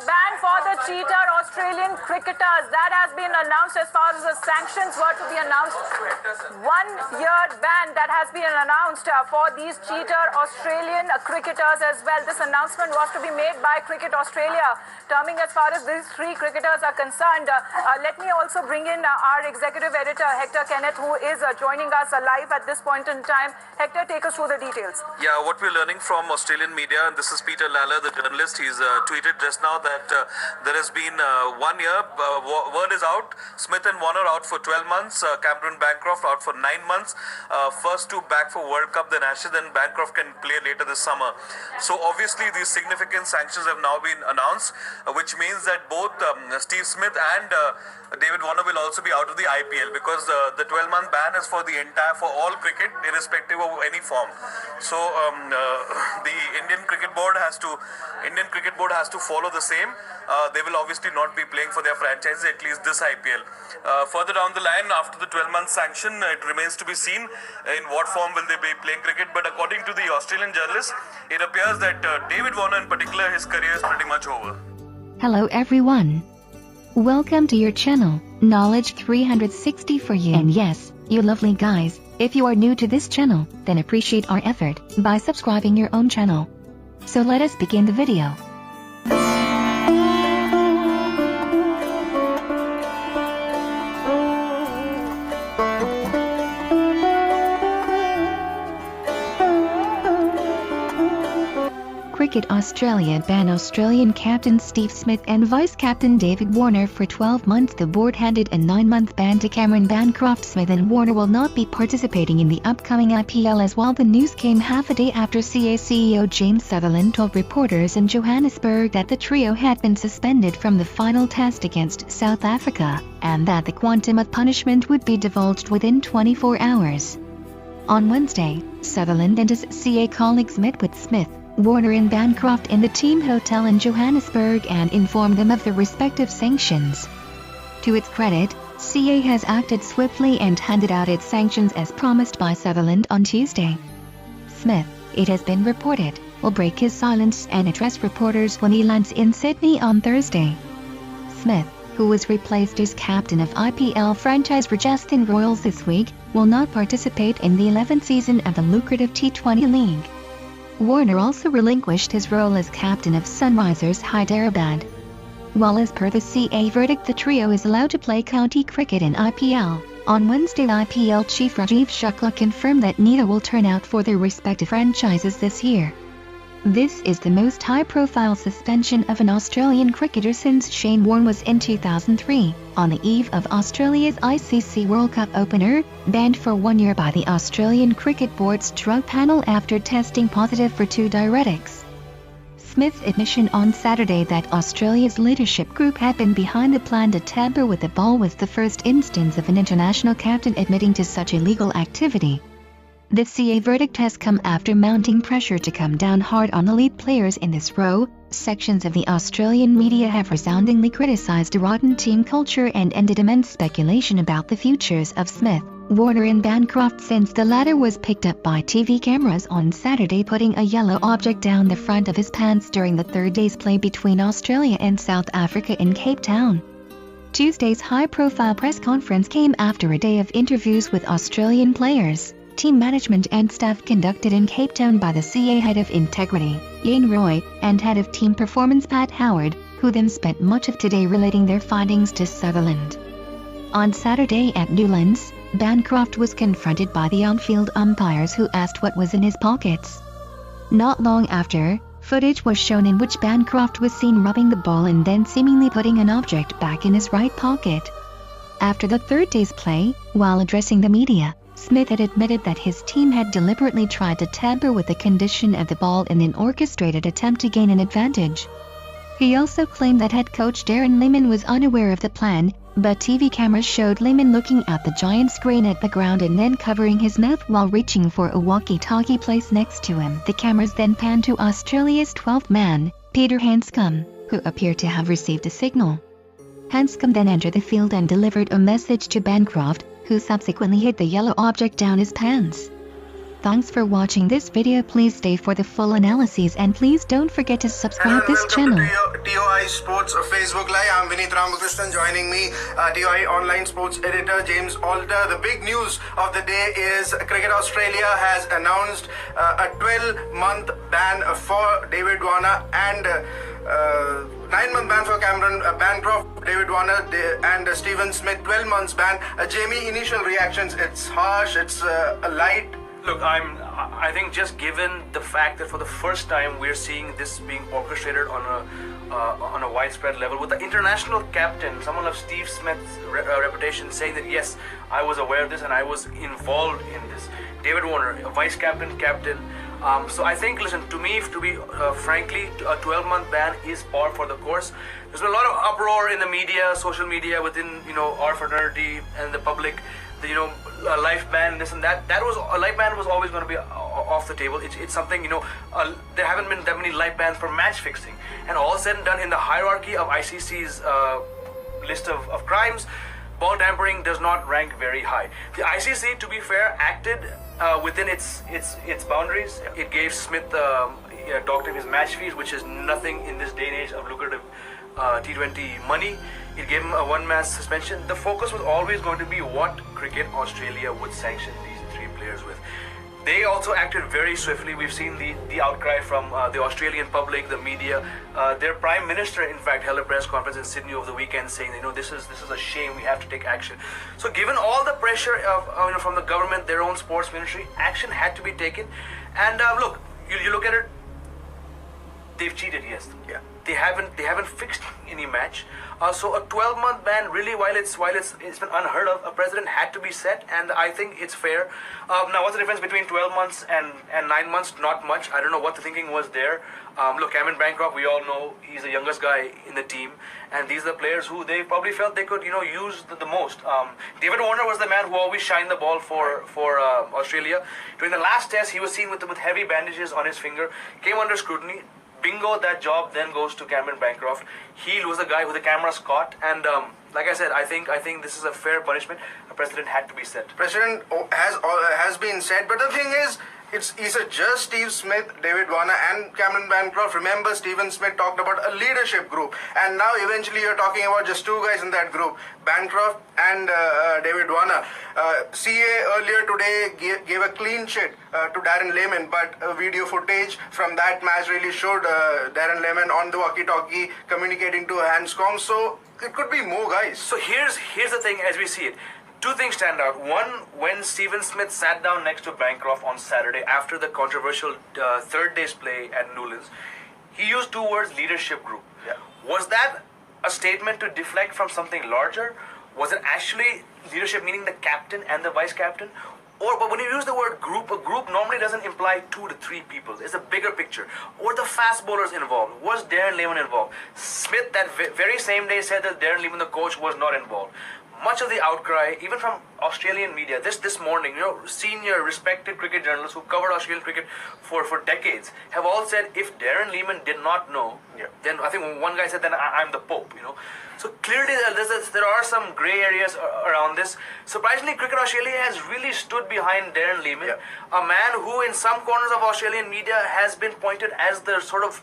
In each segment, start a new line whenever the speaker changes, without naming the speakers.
ban for the cheater Australian cricketers. That has been announced as far as the sanctions were to be announced. 1 year ban that has been announced for these cheater Australian cricketers as well. This announcement was to be made by Cricket Australia, terming as far as these 3 cricketers are concerned. Let me also bring in our executive editor, Hector Kenneth, who is joining us live at this point in time. Hector, take us through the details.
Yeah, what we're learning from Australian media, and this is Peter Lalla, the journalist, he's tweeted just now that there has been 1 year, word is out, Smith and Warner out for 12 months, Cameron Bancroft out for 9 months, first 2 back for World Cup, then Ashes, then Bancroft can play later this summer. So obviously these significant sanctions have now been announced, which means that both Steve Smith and David Warner will also be out of the IPL, because the 12-month ban is for all cricket, irrespective of any form. So the Indian Cricket Board has to follow the same. They will obviously not be playing for their franchises, at least this IPL. Further down the line, after the 12-month sanction, it remains to be seen in what form will they be playing cricket. But according to the Australian journalist, it appears that David Warner in particular, his career is pretty much over.
Hello everyone. Welcome to your channel, Knowledge 360 for you. And yes, you lovely guys, if you are new to this channel, then appreciate our effort by subscribing your own channel. So let us begin the video. Cricket Australia ban Australian captain Steve Smith and vice-captain David Warner for 12 months. The board handed a 9-month ban to Cameron Bancroft. Smith and Warner will not be participating in the upcoming IPL as well. The news came half a day after CA CEO James Sutherland told reporters in Johannesburg that the trio had been suspended from the final test against South Africa, and that the quantum of punishment would be divulged within 24 hours. On Wednesday, Sutherland and his CA colleagues met with Smith, Warner and Bancroft in the team hotel in Johannesburg and informed them of the respective sanctions. To its credit, CA has acted swiftly and handed out its sanctions as promised by Sutherland on Tuesday. Smith, it has been reported, will break his silence and address reporters when he lands in Sydney on Thursday. Smith, who was replaced as captain of IPL franchise Rajasthan Royals this week, will not participate in the 11th season of the lucrative T20 League. Warner also relinquished his role as captain of Sunrisers Hyderabad. While as per the CA verdict the trio is allowed to play county cricket in IPL, on Wednesday IPL chief Rajiv Shukla confirmed that neither will turn out for their respective franchises this year. This is the most high-profile suspension of an Australian cricketer since Shane Warne was in 2003, on the eve of Australia's ICC World Cup opener, banned for 1 year by the Australian Cricket Board's drug panel after testing positive for 2 diuretics. Smith's admission on Saturday that Australia's leadership group had been behind the plan to tamper with the ball was the first instance of an international captain admitting to such illegal activity. The CA verdict has come after mounting pressure to come down hard on elite players in this row. Sections of the Australian media have resoundingly criticised a rotten team culture and ended immense speculation about the futures of Smith, Warner and Bancroft since the latter was picked up by TV cameras on Saturday putting a yellow object down the front of his pants during the third day's play between Australia and South Africa in Cape Town. Tuesday's high-profile press conference came after a day of interviews with Australian players, team management and staff conducted in Cape Town by the CA head of integrity, Ian Roy, and head of team performance Pat Howard, who then spent much of today relating their findings to Sutherland. On Saturday at Newlands, Bancroft was confronted by the on-field umpires who asked what was in his pockets. Not long after, footage was shown in which Bancroft was seen rubbing the ball and then seemingly putting an object back in his right pocket. After the third day's play, while addressing the media, Smith had admitted that his team had deliberately tried to tamper with the condition of the ball in an orchestrated attempt to gain an advantage. He also claimed that head coach Darren Lehmann was unaware of the plan, but TV cameras showed Lehmann looking at the giant screen at the ground and then covering his mouth while reaching for a walkie-talkie placed next to him. The cameras then panned to Australia's 12th man, Peter Handscomb, who appeared to have received a signal. Handscomb then entered the field and delivered a message to Bancroft, who subsequently hid the yellow object down his pants. Thanks for watching this video. Please stay for the full analysis and please don't forget to subscribe this channel.
Welcome to TOI Sports Facebook Live. I'm Vinith Ramakrishnan. Joining me, TOI Online Sports Editor James Alter. The big news of the day is Cricket Australia has announced a 12-month ban for David Warner and 9-month ban for Cameron Bancroft, David Warner and Stephen Smith. 12 months ban. Jamie, initial reactions, it's harsh, it's light.
Look, I think just given the fact that for the first time we're seeing this being orchestrated on a widespread level with the international captain, someone of Steve Smith's reputation, saying that yes, I was aware of this and I was involved in this. David Warner, a vice captain. So I think, listen, to me, to be frankly, a 12-month ban is par for the course. There's been a lot of uproar in the media, social media, within our fraternity and the public. A life ban, this and that. A life ban was always going to be off the table. It's something, there haven't been that many life bans for match fixing. And all said and done, in the hierarchy of ICC's list of crimes, ball tampering does not rank very high. The ICC, to be fair, acted within its boundaries. It gave Smith, docked him his match fees, which is nothing in this day and age of lucrative T20 money. It gave him a one-match suspension. The focus was always going to be what Cricket Australia would sanction these three players with. They also acted very swiftly. We've seen the outcry from the Australian public, the media. Their Prime Minister, in fact, held a press conference in Sydney over the weekend saying, this is a shame, we have to take action. So given all the pressure of, from the government, their own sports ministry, action had to be taken. And look, you look at it, they've cheated, yes.
Yeah.
They haven't fixed any match. So a 12-month ban, really, while it's been unheard of, a precedent had to be set, and I think it's fair. Now, what's the difference between 12 months and 9 months? Not much. I don't know what the thinking was there. Look, Cameron Bancroft, we all know he's the youngest guy in the team, and these are the players who they probably felt they could, use the most. David Warner was the man who always shined the ball for Australia. During the last test, he was seen with heavy bandages on his finger, came under scrutiny. Bingo, that job then goes to Cameron Bancroft. He was the guy who the cameras caught, and like I said, I think this is a fair punishment. A precedent had to be set.
Precedent has been set, but the thing is, it's just Steve Smith, David Warner and Cameron Bancroft. Remember, Stephen Smith talked about a leadership group, and now eventually you're talking about just two guys in that group, Bancroft and David Warner. CA earlier today gave a clean sheet to Darren Lehman, but video footage from that match really showed Darren Lehman on the walkie-talkie communicating to Hanscom, so it could be more guys.
So here's the thing as we see it. Two things stand out. One, when Stephen Smith sat down next to Bancroft on Saturday after the controversial third day's play at Newlands, he used two words, leadership group.
Yeah.
Was that a statement to deflect from something larger? Was it actually leadership, meaning the captain and the vice captain? But when you use the word group, a group normally doesn't imply 2 to 3 people. It's a bigger picture. Or the fast bowlers involved. Was Darren Lehman involved? Smith that very same day said that Darren Lehman, the coach, was not involved. Much of the outcry, even from Australian media, this morning, senior respected cricket journalists who covered Australian cricket for decades have all said if Darren Lehman did not know, then I think one guy said, then I'm the Pope, So clearly there are some grey areas around this. Surprisingly, Cricket Australia has really stood behind Darren Lehman, a man who in some corners of Australian media has been pointed as the sort of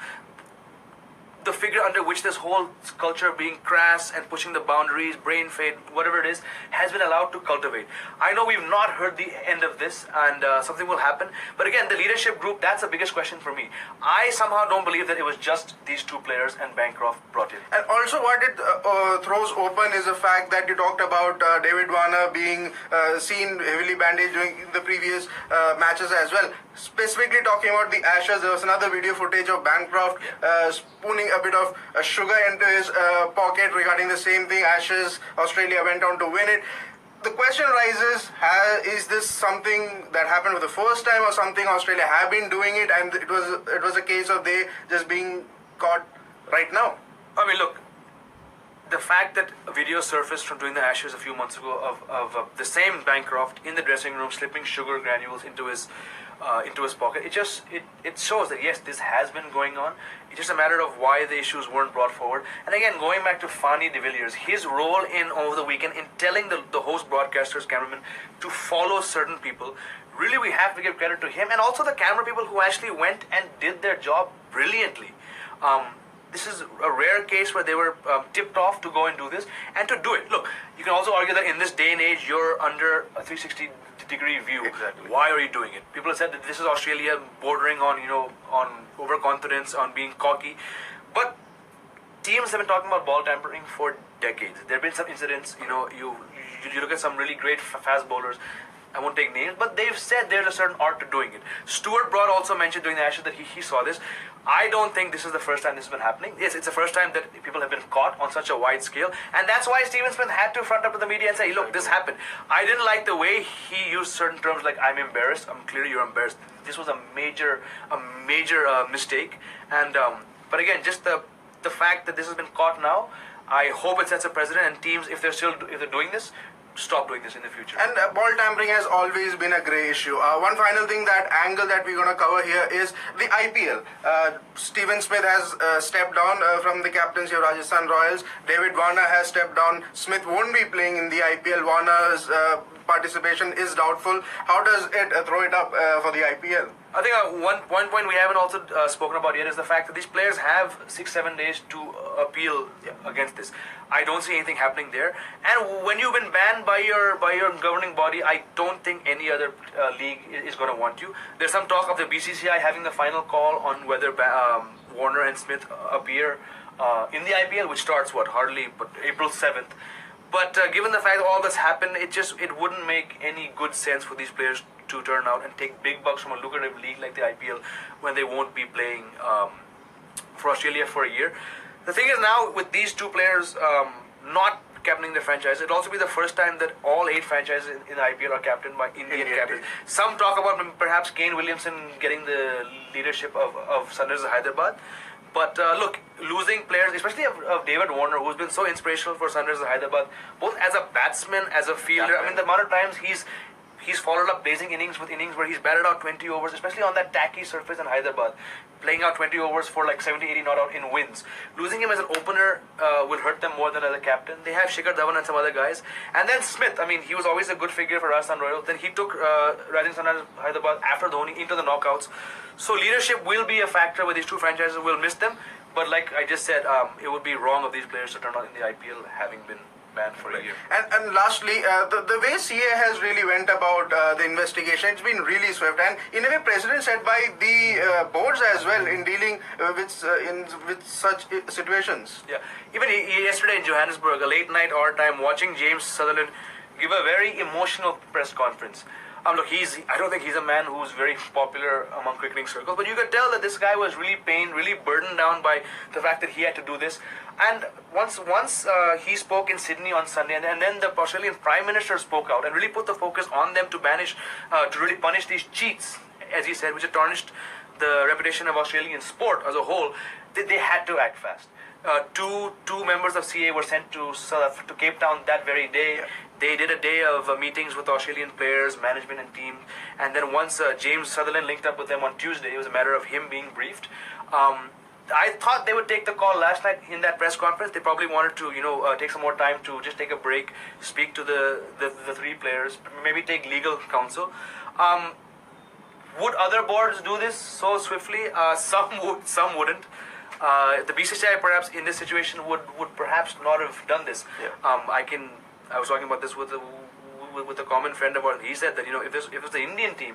the figure under which this whole culture being crass and pushing the boundaries, brain fade, whatever it is, has been allowed to cultivate. I know we've not heard the end of this, and something will happen. But again, the leadership group, that's the biggest question for me. I somehow don't believe that it was just these two players and Bancroft brought in.
And also what it throws open is the fact that you talked about David Warner being seen heavily bandaged during the previous matches as well. Specifically talking about the Ashes, there was another video footage of Bancroft spooning a bit of sugar into his pocket regarding the same thing. Ashes, Australia went on to win it. The question rises, is this something that happened for the first time or something Australia have been doing it and it was a case of they just being caught right now?
I mean, look, the fact that a video surfaced from during the Ashes a few months ago of the same Bancroft in the dressing room slipping sugar granules into his pocket, it shows that yes, this has been going on. It's just a matter of why the issues weren't brought forward. And again, going back to Fani de Villiers, his role in over the weekend in telling the host broadcasters, cameramen, to follow certain people really we have to give credit to him and also the camera people who actually went and did their job brilliantly. This is a rare case where they were tipped off to go and do this and to do it. Look, you can also argue that in this day and age, you're under a 360-degree view.
Exactly.
Why are you doing it? People have said that this is Australia bordering on, on overconfidence, on being cocky. But teams have been talking about ball tampering for decades. There have been some incidents, you look at some really great fast bowlers. I won't take names, but they've said there's a certain art to doing it. Stuart Broad also mentioned during the Ashes that he saw this. I don't think this is the first time this has been happening. Yes, it's the first time that people have been caught on such a wide scale. And that's why Stephen Smith had to front up to the media and say, look, this happened. I didn't like the way he used certain terms like, I'm embarrassed. Clearly you're embarrassed. This was a major mistake. And but again, just the fact that this has been caught now, I hope it sets a precedent, and teams, if they're doing this, stop doing this in the future.
And ball tampering has always been a grey issue. One final thing, that angle that we're going to cover here is the IPL. Stephen Smith has stepped down from the captaincy of Rajasthan Royals. David Warner has stepped down. Smith won't be playing in the IPL. Warner's participation is doubtful. How does it throw it up for the IPL?
I think one point we haven't also spoken about yet is the fact that these players have 6-7 days to appeal against this. I don't see anything happening there. And when you've been banned by your governing body, I don't think any other league is going to want you. There's some talk of the BCCI having the final call on whether Warner and Smith appear in the IPL, which starts hardly April 7th. But given the fact that all this happened, it wouldn't make any good sense for these players to turn out and take big bucks from a lucrative league like the IPL when they won't be playing for Australia for a year. The thing is now with these two players not captaining their franchise, it'll also be the first time that all 8 franchises in the IPL are captained by Indian captains. Some talk about perhaps Kane Williamson getting the leadership of Sunrisers Hyderabad. But look, losing players, especially of David Warner, who's been so inspirational for Sunrisers Hyderabad, both as a batsman, as a fielder. I mean, the amount of times he's followed up blazing innings with innings where he's batted out 20 overs, especially on that tacky surface in Hyderabad, playing out 20 overs for like 70, 80 not out in wins. Losing him as an opener will hurt them more than as a captain. They have Shikhar Dhawan and some other guys. And then Smith, I mean, he was always a good figure for Rajasthan Royals. Then he took Rajasthan Hyderabad after Dhoni into the knockouts. So leadership will be a factor with these two franchises. We'll miss them. But like I just said, it would be wrong of these players to turn out in the IPL having been banned for a year.
And lastly, the way CA has really went about the investigation, it's been really swift and in a way precedent by the boards as well in dealing with such situations.
Yeah, even yesterday in Johannesburg, a late night our time, watching James Sutherland give a very emotional press conference. Look, I don't think he's a man who's very popular among cricketing circles, but you could tell that this guy was really pained, really burdened down by the fact that he had to do this. And once he spoke in Sydney on Sunday, and then the Australian Prime Minister spoke out and really put the focus on them to really punish these cheats, as he said, which had tarnished the reputation of Australian sport as a whole. They had to act fast. Two members of CA were sent to Cape Town that very day. Yeah. They did a day of meetings with Australian players, management and team. And then once James Sutherland linked up with them on Tuesday, it was a matter of him being briefed. I thought they would take the call last night in that press conference. They probably wanted to, take some more time to just take a break, speak to the 3 players, maybe take legal counsel. Would other boards do this so swiftly? Some would, some wouldn't. The BCCI perhaps in this situation would perhaps not have done this. Yeah. I was talking about this with a common friend of ours. He said that if it was the Indian team,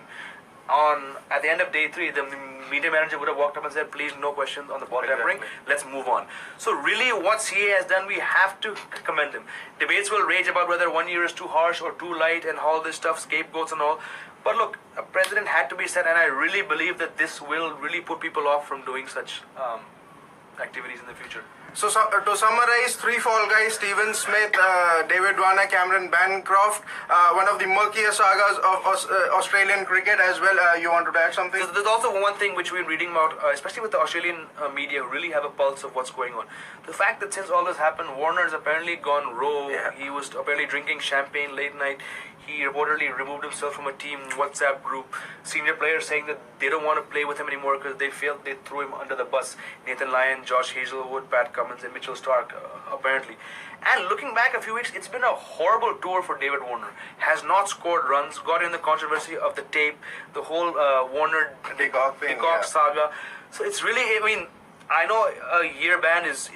at the end of day 3, the media manager would have walked up and said, please, no questions on the ball tampering, let's move on. So really what CA has done, we have to commend him. Debates will rage about whether 1 year is too harsh or too light and all this stuff, scapegoats and all. But look, a precedent had to be set, and I really believe that this will really put people off from doing such activities in the future.
So to summarize, 3 fall guys, Stephen Smith, David Warner, Cameron Bancroft, one of the murkiest sagas of Australian cricket as well. You wanted to add something?
There's also one thing which we're reading about, especially with the Australian media, who really have a pulse of what's going on. The fact that since all this happened, Warner has apparently gone rogue. Yeah. He was apparently drinking champagne late night. He reportedly removed himself from a team WhatsApp group. Senior players saying that they don't want to play with him anymore because they felt they threw him under the bus. Nathan Lyon, Josh Hazelwood, Pat Cummins, and Mitchell Stark, apparently. And looking back a few weeks, it's been a horrible tour for David Warner. Has not scored runs, got in the controversy of the tape, the whole Warner Peacock saga. So it's really, I mean, I know a year ban is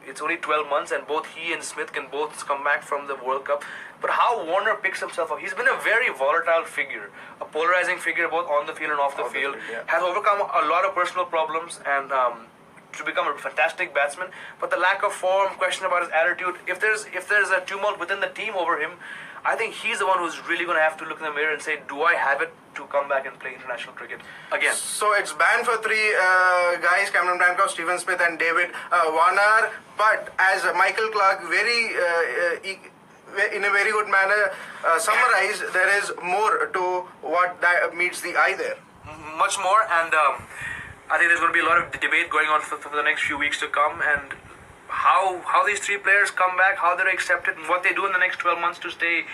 it's only 12 months, and both he and Smith can both come back from the World Cup. But how Warner picks himself up, he's been a very volatile figure, a polarizing figure both on the field and off the field. Has overcome a lot of personal problems and to become a fantastic batsman. But the lack of form, question about his attitude, if there's a tumult within the team over him, I think he's the one who's really going to have to look in the mirror and say, do I have it to come back and play international cricket again?
So it's banned for three guys, Cameron Bancroft, Stephen Smith and David Warner. But as Michael Clark in a very good manner summarized, there is more to what that meets the eye there.
Much more, and I think there's going to be a lot of debate going on for the next few weeks to come, and how these three players come back, how they're accepted, and what they do in the next 12 months to stay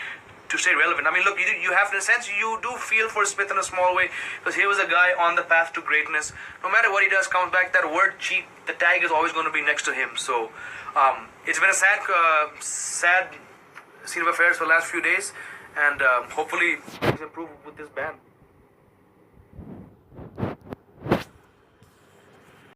relevant. I mean, look, you have, in a sense, you do feel for Smith in a small way, because he was a guy on the path to greatness. No matter what he does, comes back, that word cheat, the tag is always going to be next to him. So it's been a sad scene of affairs for the last few days, and hopefully things improve with this ban.